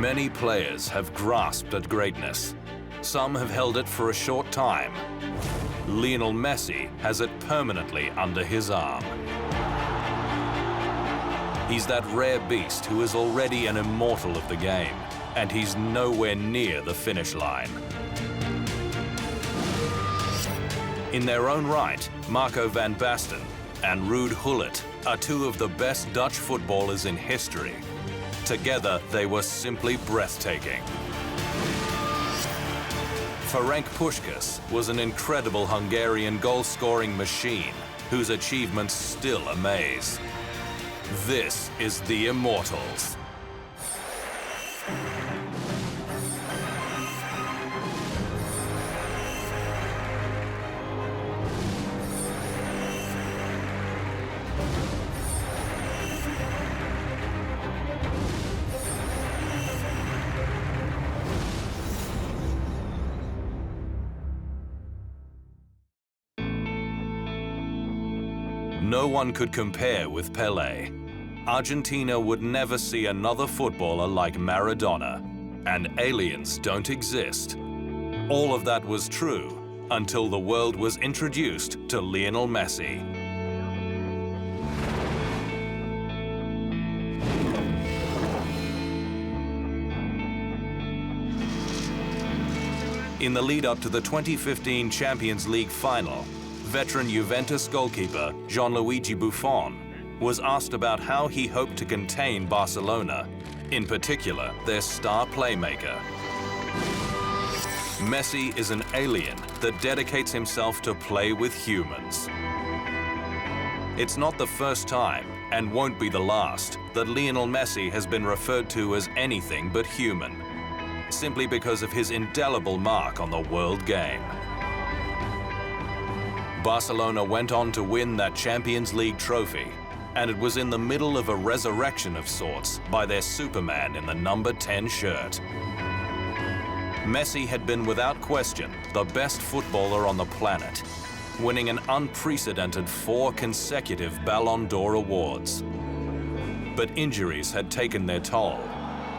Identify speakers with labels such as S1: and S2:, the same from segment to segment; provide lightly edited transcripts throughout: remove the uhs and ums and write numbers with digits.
S1: Many players have grasped at greatness. Some have held it for a short time. Lionel Messi has it permanently under his arm. He's that rare beast who is already an immortal of the game, and he's nowhere near the finish line. In their own right, Marco van Basten and Ruud Gullit are two of the best Dutch footballers in history. Together, they were simply breathtaking. Ferenc Puskás was an incredible Hungarian goal-scoring machine whose achievements still amaze. This is the Immortals. No one could compare with Pelé. Argentina would never see another footballer like Maradona, and aliens don't exist. All of that was true until the world was introduced to Lionel Messi. In the lead-up to the 2015 Champions League final, veteran Juventus goalkeeper Gianluigi Buffon was asked about how he hoped to contain Barcelona, in particular their star playmaker. Messi is an alien that dedicates himself to play with humans. It's not the first time, and won't be the last, that Lionel Messi has been referred to as anything but human, simply because of his indelible mark on the world game. Barcelona went on to win that Champions League trophy, and it was in the middle of a resurrection of sorts by their Superman in the number 10 shirt. Messi had been without question the best footballer on the planet, winning an unprecedented 4 consecutive Ballon d'Or awards. But injuries had taken their toll,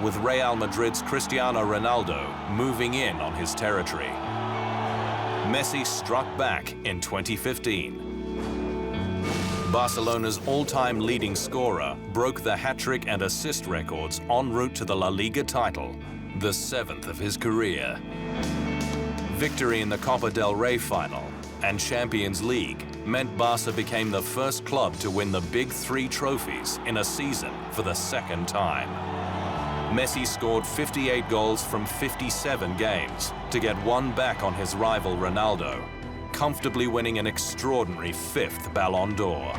S1: with Real Madrid's Cristiano Ronaldo moving in on his territory. Messi struck back in 2015. Barcelona's all-time leading scorer broke the hat-trick and assist records en route to the La Liga title, the 7th of his career. Victory in the Copa del Rey final and Champions League meant Barca became the first club to win the big 3 trophies in a season for the 2nd time. Messi scored 58 goals from 57 games to get one back on his rival Ronaldo, comfortably winning an extraordinary 5th Ballon d'Or.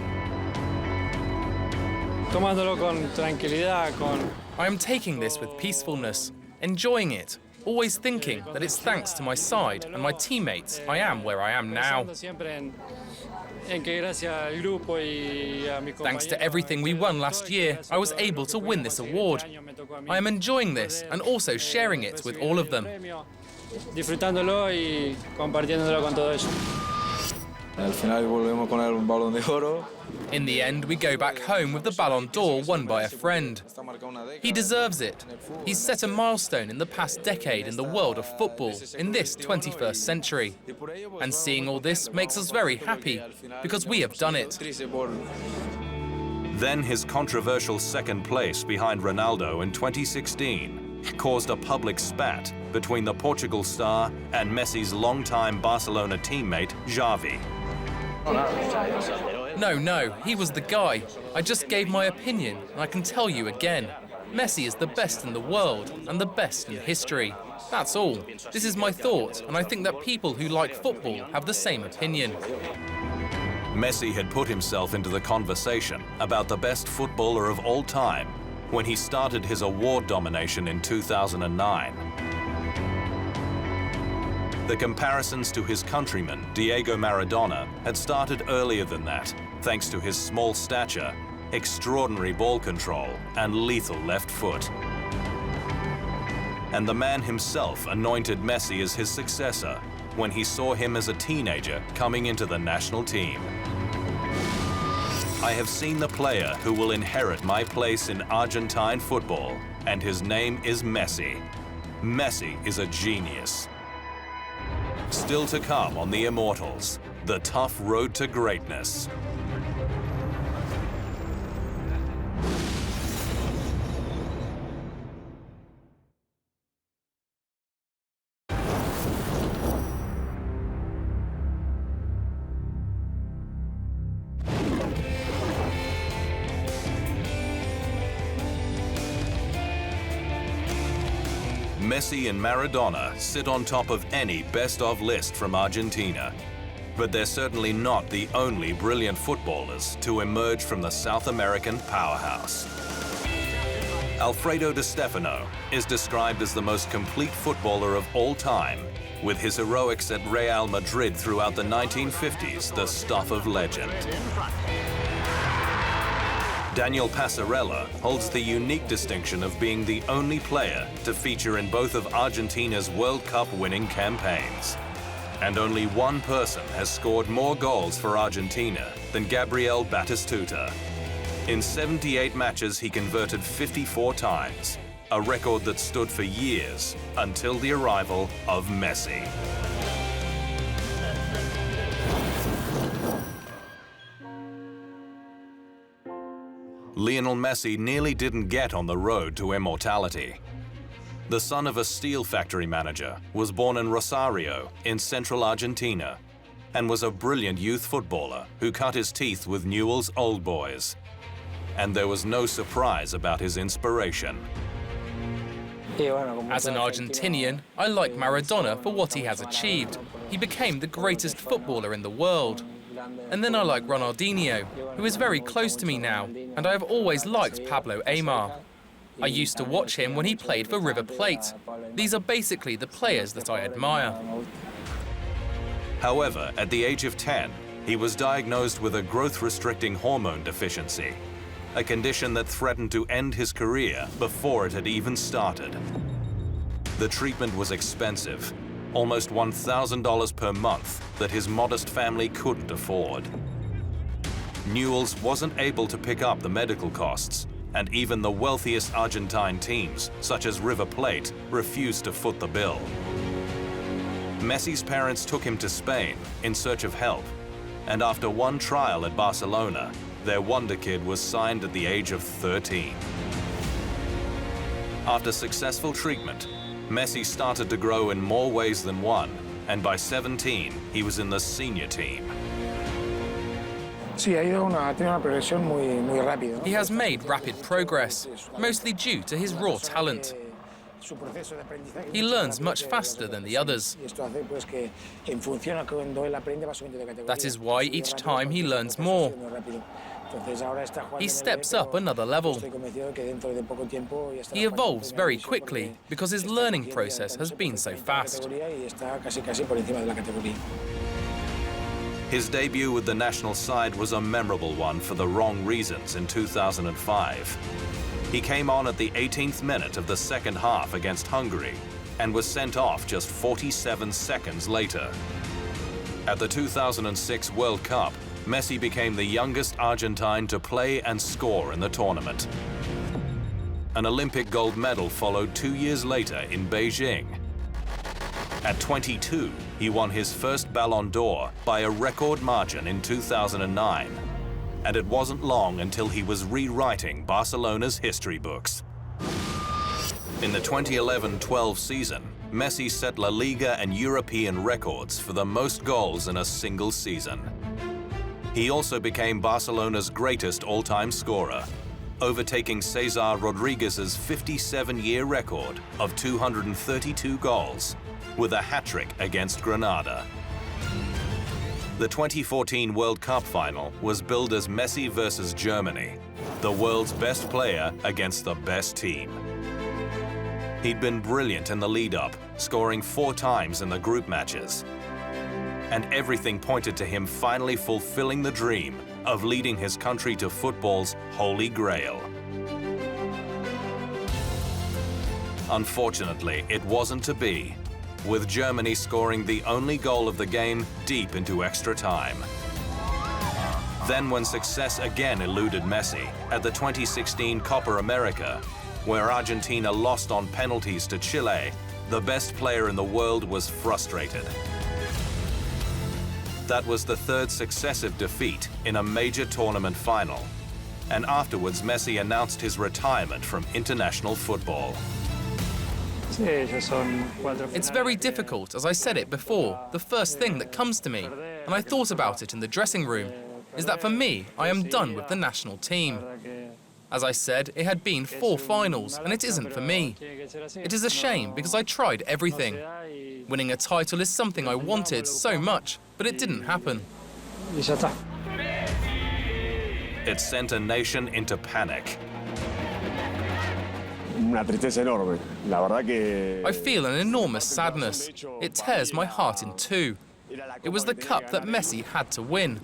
S2: I am taking this with peacefulness, enjoying it, always thinking that it's thanks to my side and my teammates I am where I am now. Thanks to everything we won last year, I was able to win this award. I am enjoying this and also sharing it with all of them. In the end, we go back home with the Ballon d'Or won by a friend. He deserves it. He's set a milestone in the past decade in the world of football in this 21st century. And seeing all this makes us very happy, because we have done it.
S1: Then his controversial 2nd place behind Ronaldo in 2016 caused a public spat between the Portugal star and Messi's longtime Barcelona teammate, Xavi.
S2: No, he was the guy. I just gave my opinion, and I can tell you again. Messi is the best in the world and the best in history. That's all. This is my thought, and I think that people who like football have the same opinion.
S1: Messi had put himself into the conversation about the best footballer of all time when he started his award domination in 2009. The comparisons to his countryman, Diego Maradona, had started earlier than that, thanks to his small stature, extraordinary ball control, and lethal left foot. And the man himself anointed Messi as his successor when he saw him as a teenager coming into the national team. I have seen the player who will inherit my place in Argentine football, and his name is Messi. Messi is a genius. Still to come on the Immortals, the tough road to greatness. Messi and Maradona sit on top of any best-of list from Argentina. But they're certainly not the only brilliant footballers to emerge from the South American powerhouse. Alfredo Di Stefano is described as the most complete footballer of all time, with his heroics at Real Madrid throughout the 1950s the stuff of legend. Daniel Passarella holds the unique distinction of being the only player to feature in both of Argentina's World Cup winning campaigns. And only one person has scored more goals for Argentina than Gabriel Batistuta. In 78 matches, he converted 54 times, a record that stood for years until the arrival of Messi. Lionel Messi nearly didn't get on the road to immortality. The son of a steel factory manager, was born in Rosario in central Argentina and was a brilliant youth footballer who cut his teeth with Newell's Old Boys. And there was no surprise about his inspiration.
S2: As an Argentinian, I like Maradona for what he has achieved. He became the greatest footballer in the world. And then I like Ronaldinho, who is very close to me now, and I have always liked Pablo Aimar. I used to watch him when he played for River Plate. These are basically the players that I admire.
S1: However, at the age of 10, he was diagnosed with a growth-restricting hormone deficiency, a condition that threatened to end his career before it had even started. The treatment was expensive, almost $1,000 per month that his modest family couldn't afford. Newell's wasn't able to pick up the medical costs, and even the wealthiest Argentine teams, such as River Plate, refused to foot the bill. Messi's parents took him to Spain in search of help, and after one trial at Barcelona, their wonder kid was signed at the age of 13. After successful treatment, Messi started to grow in more ways than one, and by 17, he was in the senior team.
S2: He has made rapid progress, mostly due to his raw talent. He learns much faster than the others. That is why each time he learns more. He steps up another level. He evolves very quickly because his learning process has been so fast.
S1: His debut with the national side was a memorable one for the wrong reasons in 2005. He came on at the 18th minute of the second half against Hungary and was sent off just 47 seconds later. At the 2006 World Cup, Messi became the youngest Argentine to play and score in the tournament. An Olympic gold medal followed 2 years later in Beijing. At 22, he won his first Ballon d'Or by a record margin in 2009. And it wasn't long until he was rewriting Barcelona's history books. In the 2011-12 season, Messi set La Liga and European records for the most goals in a single season. He also became Barcelona's greatest all-time scorer, overtaking Cesar Rodriguez's 57-year record of 232 goals, with a hat-trick against Granada. The 2014 World Cup final was billed as Messi versus Germany, the world's best player against the best team. He'd been brilliant in the lead-up, scoring 4 times in the group matches. And everything pointed to him finally fulfilling the dream of leading his country to football's holy grail. Unfortunately, it wasn't to be, with Germany scoring the only goal of the game deep into extra time. Then when success again eluded Messi at the 2016 Copa America, where Argentina lost on penalties to Chile, the best player in the world was frustrated. That was the third successive defeat in a major tournament final. And afterwards, Messi announced his retirement from international football.
S2: It's very difficult, as I said it before. The first thing that comes to me, and I thought about it in the dressing room, is that for me, I am done with the national team. As I said, it had been 4 finals, and it isn't for me. It is a shame because I tried everything. Winning a title is something I wanted so much, but it didn't happen.
S1: It sent a nation into panic.
S2: I feel an enormous sadness. It tears my heart in two. It was the cup that Messi had to win.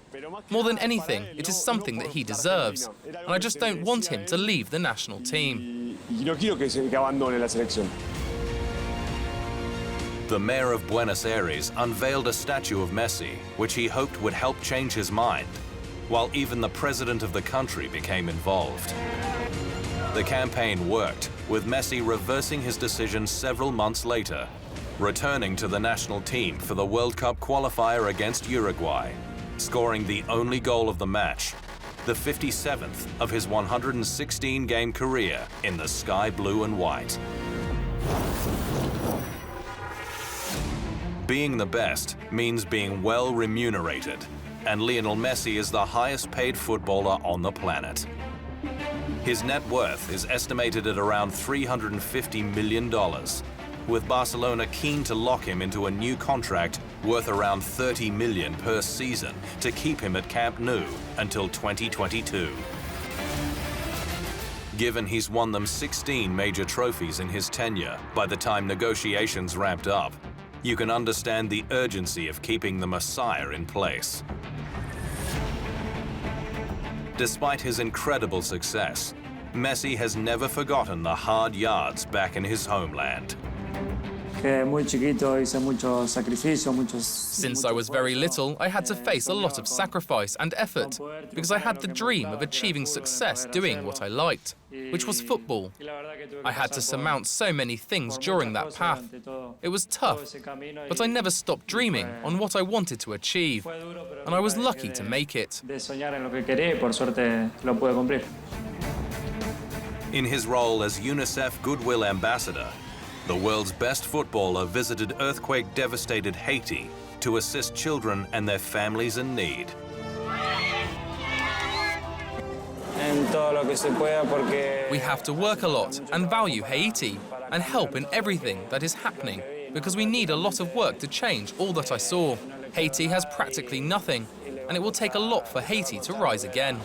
S2: More than anything, it is something that he deserves, and I just don't want him to leave the national team.
S1: The mayor of Buenos Aires unveiled a statue of Messi, which he hoped would help change his mind, while even the president of the country became involved. The campaign worked, with Messi reversing his decision several months later, returning to the national team for the World Cup qualifier against Uruguay, scoring the only goal of the match, the 57th of his 116-game career in the sky blue and white. Being the best means being well remunerated, and Lionel Messi is the highest paid footballer on the planet. His net worth is estimated at around $350 million, with Barcelona keen to lock him into a new contract worth around $30 million per season to keep him at Camp Nou until 2022. Given he's won them 16 major trophies in his tenure by the time negotiations ramped up, you can understand the urgency of keeping the Messiah in place. Despite his incredible success, Messi has never forgotten the hard yards back in his homeland.
S2: Since I was very little, I had to face a lot of sacrifice and effort because I had the dream of achieving success doing what I liked, which was football. I had to surmount so many things during that path. It was tough, but I never stopped dreaming on what I wanted to achieve, and I was lucky to make it.
S1: In his role as UNICEF Goodwill Ambassador, the world's best footballer visited earthquake-devastated Haiti to assist children and their families in need.
S2: We have to work a lot and value Haiti and help in everything that is happening because we need a lot of work to change all that I saw. Haiti has practically nothing, and it will take a lot for Haiti to rise again.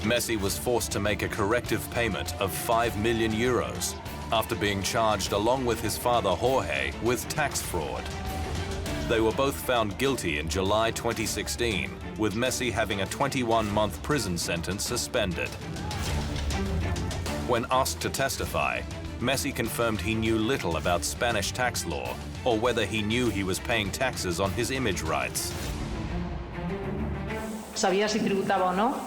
S1: Messi was forced to make a corrective payment of €5 million after being charged along with his father Jorge with tax fraud. They were both found guilty in July 2016, with Messi having a 21-month prison sentence suspended. When asked to testify, Messi confirmed he knew little about Spanish tax law or whether he knew he was paying taxes on his image rights.
S3: ¿Sabía si tributaba o no?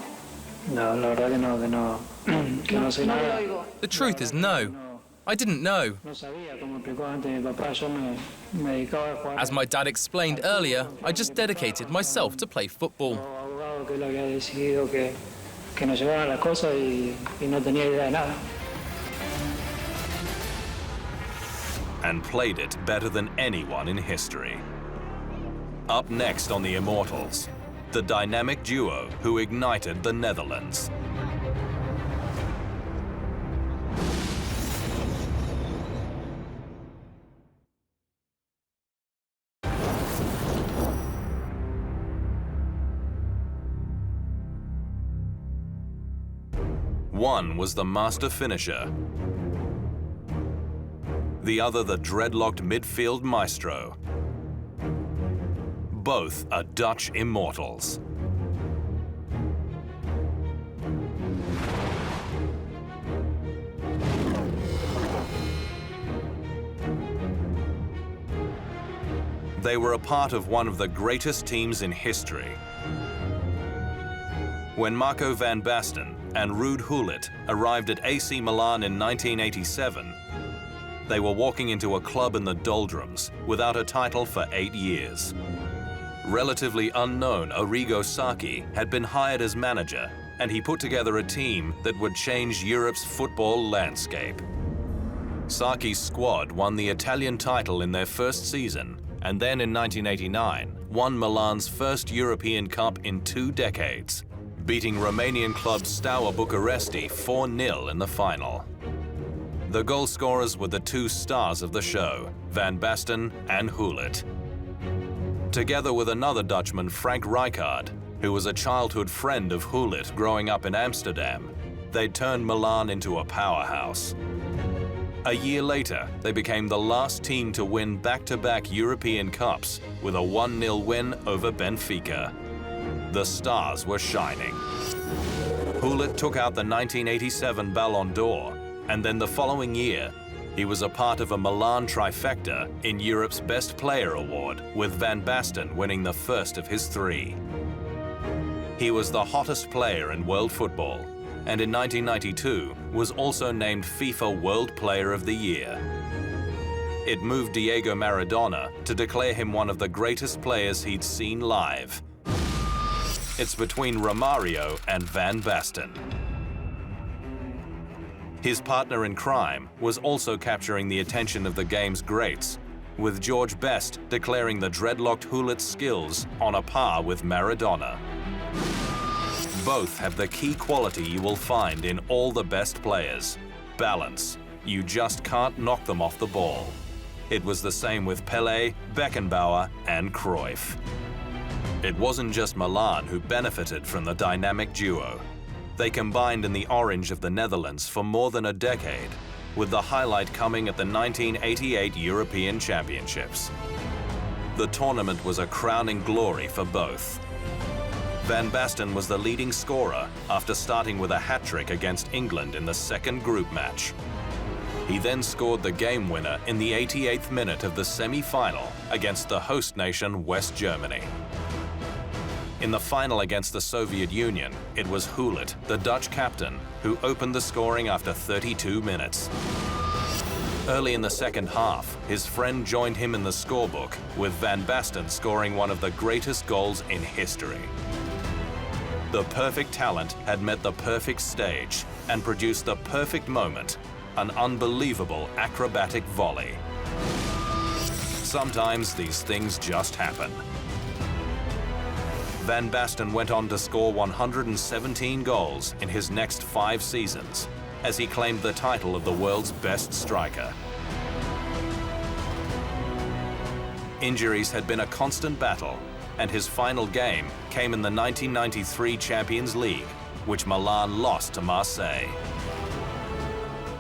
S2: The truth is no. I didn't know. As my dad explained earlier, I just dedicated myself to play football.
S1: And played it better than anyone in history. Up next on the Immortals, the dynamic duo who ignited the Netherlands. One was the master finisher, the other the dreadlocked midfield maestro. Both are Dutch immortals. They were a part of one of the greatest teams in history. When Marco van Basten and Ruud Gullit arrived at AC Milan in 1987, they were walking into a club in the doldrums without a title for 8 years. Relatively unknown Arrigo Sacchi had been hired as manager, and he put together a team that would change Europe's football landscape. Sacchi's squad won the Italian title in their first season, and then in 1989 won Milan's first European Cup in 2 decades, beating Romanian club Steaua Bucuresti 4-0 in the final. The goal scorers were the 2 stars of the show, Van Basten and Gullit. Together with another Dutchman, Frank Rijkaard, who was a childhood friend of Gullit growing up in Amsterdam, they turned Milan into a powerhouse. A year later, they became the last team to win back-to-back European Cups with a 1-0 win over Benfica. The stars were shining. Gullit took out the 1987 Ballon d'Or, and then the following year, he was a part of a Milan trifecta in Europe's Best Player award, with Van Basten winning the first of his 3. He was the hottest player in world football, and in 1992 was also named FIFA World Player of the Year. It moved Diego Maradona to declare him one of the greatest players he'd seen live. It's between Romario and Van Basten. His partner in crime was also capturing the attention of the game's greats, with George Best declaring the dreadlocked Gullit's skills on a par with Maradona. Both have the key quality you will find in all the best players: balance. You just can't knock them off the ball. It was the same with Pelé, Beckenbauer, and Cruyff. It wasn't just Milan who benefited from the dynamic duo. They combined in the orange of the Netherlands for more than a decade, with the highlight coming at the 1988 European Championships. The tournament was a crowning glory for both. Van Basten was the leading scorer after starting with a hat-trick against England in the second group match. He then scored the game winner in the 88th minute of the semi-final against the host nation West Germany. In the final against the Soviet Union, it was Gullit, the Dutch captain, who opened the scoring after 32 minutes. Early in the second half, his friend joined him in the scorebook, with Van Basten scoring one of the greatest goals in history. The perfect talent had met the perfect stage and produced the perfect moment, an unbelievable acrobatic volley. Sometimes these things just happen. Van Basten went on to score 117 goals in his next 5 seasons, as he claimed the title of the world's best striker. Injuries had been a constant battle, and his final game came in the 1993 Champions League, which Milan lost to Marseille.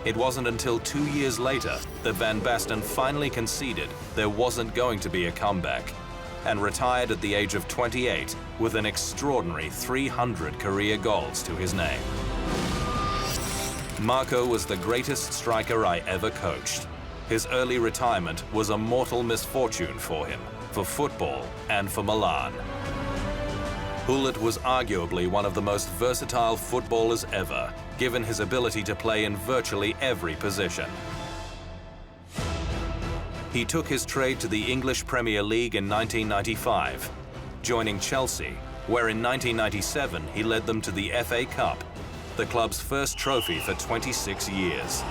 S1: It wasn't until 2 years later that Van Basten finally conceded there wasn't going to be a comeback, and retired at the age of 28 with an extraordinary 300 career goals to his name. Marco was the greatest striker I ever coached. His early retirement was a mortal misfortune for him, for football, and for Milan. Gullit was arguably one of the most versatile footballers ever, given his ability to play in virtually every position. He took his trade to the English Premier League in 1995, joining Chelsea, where in 1997 he led them to the FA Cup, the club's first trophy for 26 years.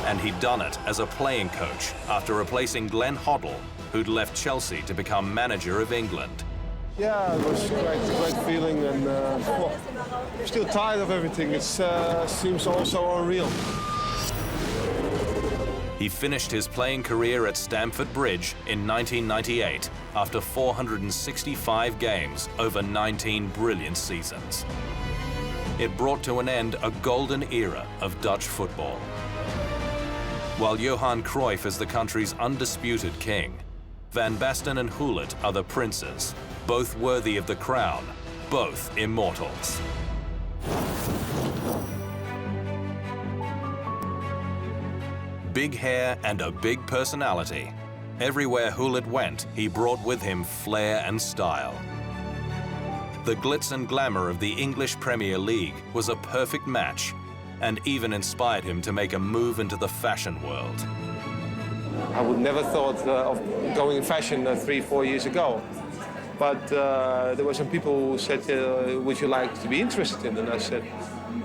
S1: And he'd done it as a playing coach after replacing Glenn Hoddle, who'd left Chelsea to become manager of England.
S4: Yeah, it was a great feeling, and well, I'm still tired of everything. It seems all so unreal.
S1: He finished his playing career at Stamford Bridge in 1998 after 465 games over 19 brilliant seasons. It brought to an end a golden era of Dutch football. While Johan Cruyff is the country's undisputed king, Van Basten and Gullit are the princes, both worthy of the crown, both immortals. Big hair and a big personality, Everywhere Gullit went, he brought with him flair and style. The glitz and glamour of the English Premier League was a perfect match, and even inspired him to make a move into the fashion world.
S4: I would never thought of going in fashion 3-4 years ago. But there were some people who said, would you like to be interested in? And I said,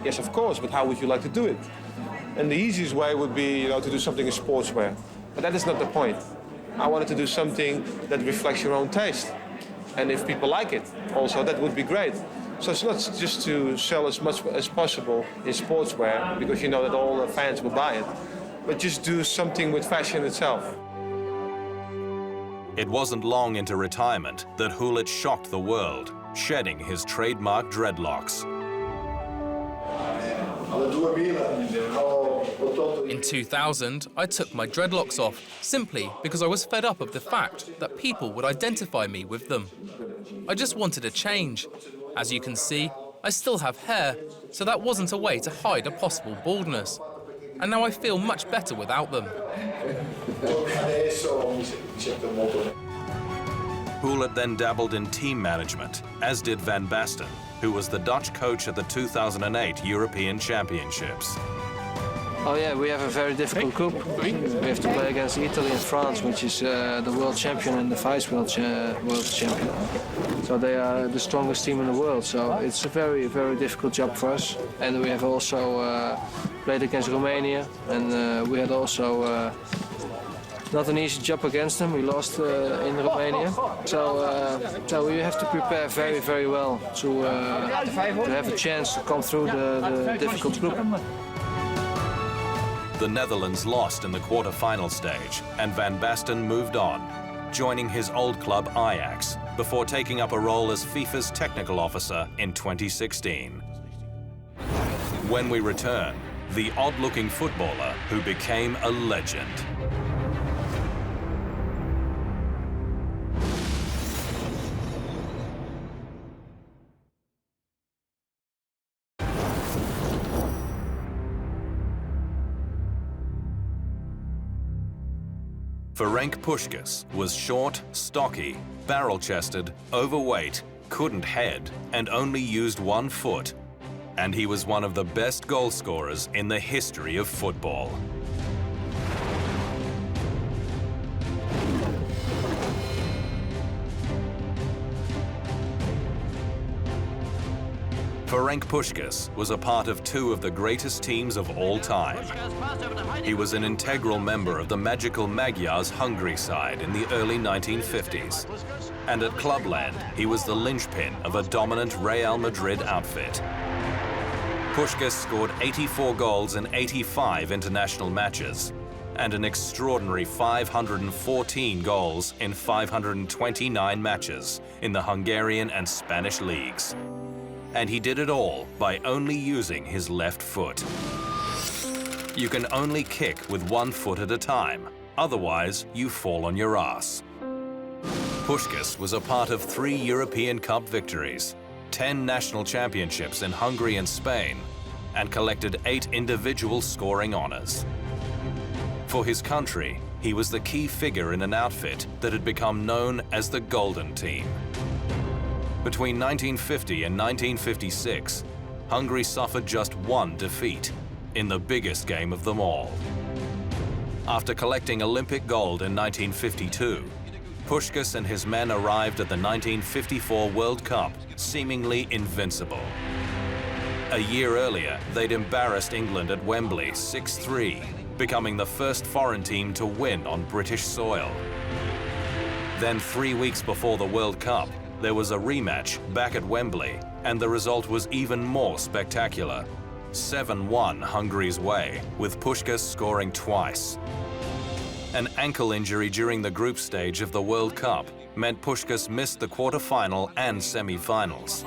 S4: yes, of course, but how would you like to do it? And the easiest way would be, to do something in sportswear. But that is not the point. I wanted to do something that reflects your own taste. And if people like it, also, that would be great. So it's not just to sell as much as possible in sportswear, because you know that all the fans will buy it, but just do something with fashion itself.
S1: It wasn't long into retirement that Gullit shocked the world, shedding his trademark dreadlocks.
S2: In 2000, I took my dreadlocks off, simply because I was fed up of the fact that people would identify me with them. I just wanted a change. As you can see, I still have hair, so that wasn't a way to hide a possible baldness. And now I feel much better without them.
S1: Gullit then dabbled in team management, as did Van Basten, who was the Dutch coach at the 2008 European Championships.
S5: Oh yeah, we have a very difficult group. We have to play against Italy and France, which is the world champion and the vice world champion. So they are the strongest team in the world. So it's a very, very difficult job for us. And we have also played against Romania, and we had also not an easy job against them. We lost in Romania. So we have to prepare very, very well to have a chance to come through the difficult group.
S1: The Netherlands lost in the quarter-final stage, and Van Basten moved on, joining his old club Ajax, before taking up a role as FIFA's technical officer in 2016. When we return, the odd-looking footballer who became a legend. Ferenc Puskás was short, stocky, barrel-chested, overweight, couldn't head, and only used one foot. And he was one of the best goal scorers in the history of football. Ferenc Puskás was a part of two of the greatest teams of all time. He was an integral member of the magical Magyars Hungary side in the early 1950s. And at clubland, he was the linchpin of a dominant Real Madrid outfit. Puskás scored 84 goals in 85 international matches, and an extraordinary 514 goals in 529 matches in the Hungarian and Spanish leagues. And he did it all by only using his left foot. You can only kick with one foot at a time, otherwise you fall on your ass. Puskás was a part of 3 European Cup victories, 10 national championships in Hungary and Spain, and collected 8 individual scoring honors. For his country, he was the key figure in an outfit that had become known as the Golden Team. Between 1950 and 1956, Hungary suffered just one defeat in the biggest game of them all. After collecting Olympic gold in 1952, Puskás and his men arrived at the 1954 World Cup seemingly invincible. A year earlier, they'd embarrassed England at Wembley 6-3, becoming the first foreign team to win on British soil. Then 3 weeks before the World Cup, there was a rematch back at Wembley, and the result was even more spectacular. 7-1 Hungary's way, with Puskás scoring twice. An ankle injury during the group stage of the World Cup meant Puskás missed the quarter-final and semi-finals.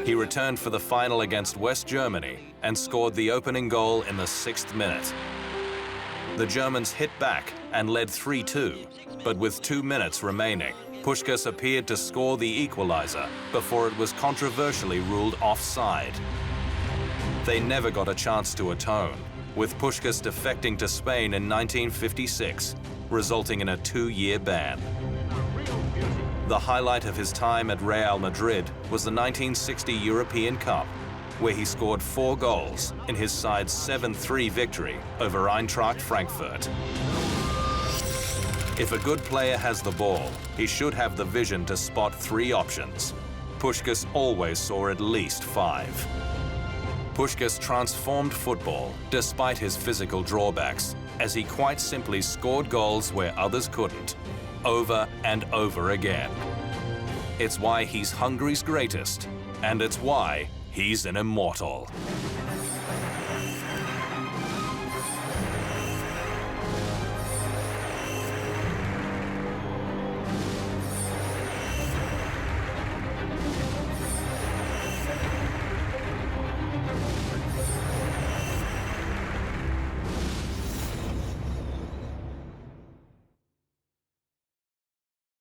S1: He returned for the final against West Germany and scored the opening goal in the 6th minute. The Germans hit back and led 3-2, but with 2 minutes remaining, Puskás appeared to score the equalizer before it was controversially ruled offside. They never got a chance to atone, with Puskás defecting to Spain in 1956, resulting in a 2-year ban. The highlight of his time at Real Madrid was the 1960 European Cup, where he scored 4 goals in his side's 7-3 victory over Eintracht Frankfurt. If a good player has the ball, he should have the vision to spot 3 options. Puskás always saw at least 5. Puskás transformed football despite his physical drawbacks, as he quite simply scored goals where others couldn't, over and over again. It's why he's Hungary's greatest, and it's why he's an immortal.